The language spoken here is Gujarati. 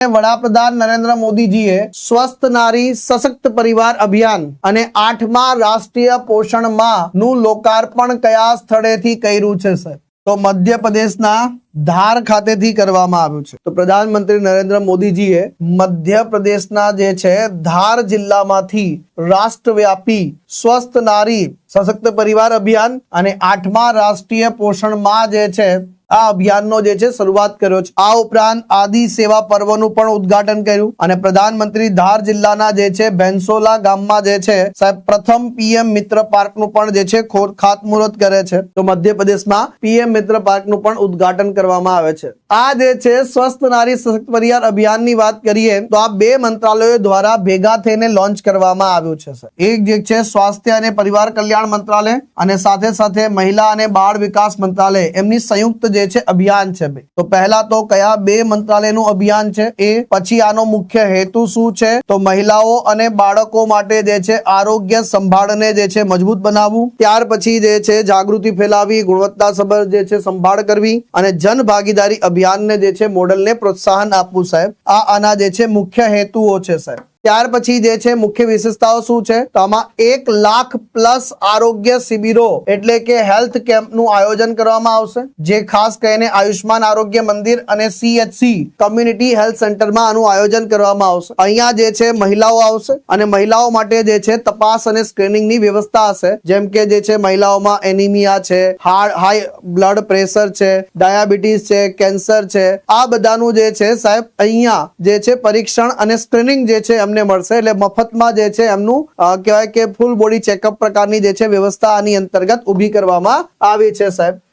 વડાપ્રધાન નરેન્દ્ર મોદીજીએ સ્વસ્થ નારી સશક્ત પરિવાર અભિયાન અને 8મા રાષ્ટ્રીય પોષણ માહ નું લોકાર્પણ કયા સ્થળેથી કર્યું છે સર? તો મધ્યપ્રદેશના ધાર ખાતેથી કરવામાં આવ્યું છે। તો પ્રધાનમંત્રી નરેન્દ્ર મોદીજીએ મધ્યપ્રદેશના જે છે ધાર જિલ્લામાંથી રાષ્ટ્રવ્યાપી સ્વસ્થ નારી સશક્ત પરિવાર અભિયાન અને 8મા રાષ્ટ્રીય પોષણ માહ જે છે આ અભિયાનનો જે છે શરૂઆત કર્યો છે। આ ઉપરાંત આદિ સેવા પર્વનું પણ ઉદ્ઘાટન કર્યું અને પ્રધાનમંત્રી ધાર જિલ્લાના જે છે બેન્સોલા ગામમાં જે છે સાહેબ પ્રથમ પીએમ મિત્ર પાર્કનું પણ જે છે ખાતમુહૂર્ત કરે છે। તો મધ્યપ્રદેશમાં પીએમ મિત્ર પાર્કનું પણ ઉદ્ઘાટન કરવામાં આવે છે। આ જે છે સ્વસ્થ નારી સશક્ત પરિવાર અભિયાનની વાત કરીએ તો આ બે મંત્રાલયો દ્વારા ભેગા થઈને લોન્ચ કરવામાં આવ્યું છે સર। એક જે છે સ્વાસ્થ્ય અને પરિવાર કલ્યાણ મંત્રાલય અને સાથે સાથે મહિલા અને બાળ વિકાસ મંત્રાલય એમની સંયુક્ત જે છે અભિયાન છે। તો પહેલા તો કયા બે મંત્રાલયનું અભિયાન છે એ, પછી આનો મુખ્ય હેતુ શું છે? તો મહિલાઓ અને બાળકો માટે જે છે આરોગ્ય સંભાળને જે છે મજબૂત બનાવવું, ત્યાર પછી જે છે જાગૃતિ ફેલાવી, ગુણવત્તાસભર જે છે સંભાળ કરવી અને જન ભાગીદારી અભિયાનને જે છે મોડલને પ્રોત્સાહન આપવું સાહેબ। આ આના જે છે મુખ્ય હેતુઓ છે સાહેબ। ત્યાર પછી જે છે મુખ્ય વિશેષતાઓ શું છે? તો આમાં 1 લાખ પ્લસ આરોગ્ય શિબિરો એટલે કે હેલ્થ કેમ્પનું આયોજન કરવામાં આવશે, જે ખાસ કરીને આયુષ્માન આરોગ્ય મંદિર અને CHC કમ્યુનિટી હેલ્થ સેન્ટરમાં આનું આયોજન કરવામાં આવશે। અહીંયા જે છે મહિલાઓ આવશે અને મહિલાઓ માટે જે છે તપાસ અને સ્ક્રીનિંગની વ્યવસ્થા હશે, જેમ કે જે છે મહિલાઓમાં એનિમિયા છે, હાઈ બ્લડ પ્રેશર છે, ડાયાબિટીસ છે, કેન્સર છે, આ બધાનું જે છે સાહેબ અહીંયા જે છે પરીક્ષણ અને સ્ક્રીનિંગ જે છે એમને મળશે। એટલે મફતમાં જે છે એમનું કહેવાય કે ફૂલ બોડી ચેકઅપ પ્રકારની જે છે વ્યવસ્થા આની અંતર્ગત ઊભી કરવામાં આવી છે સાહેબ।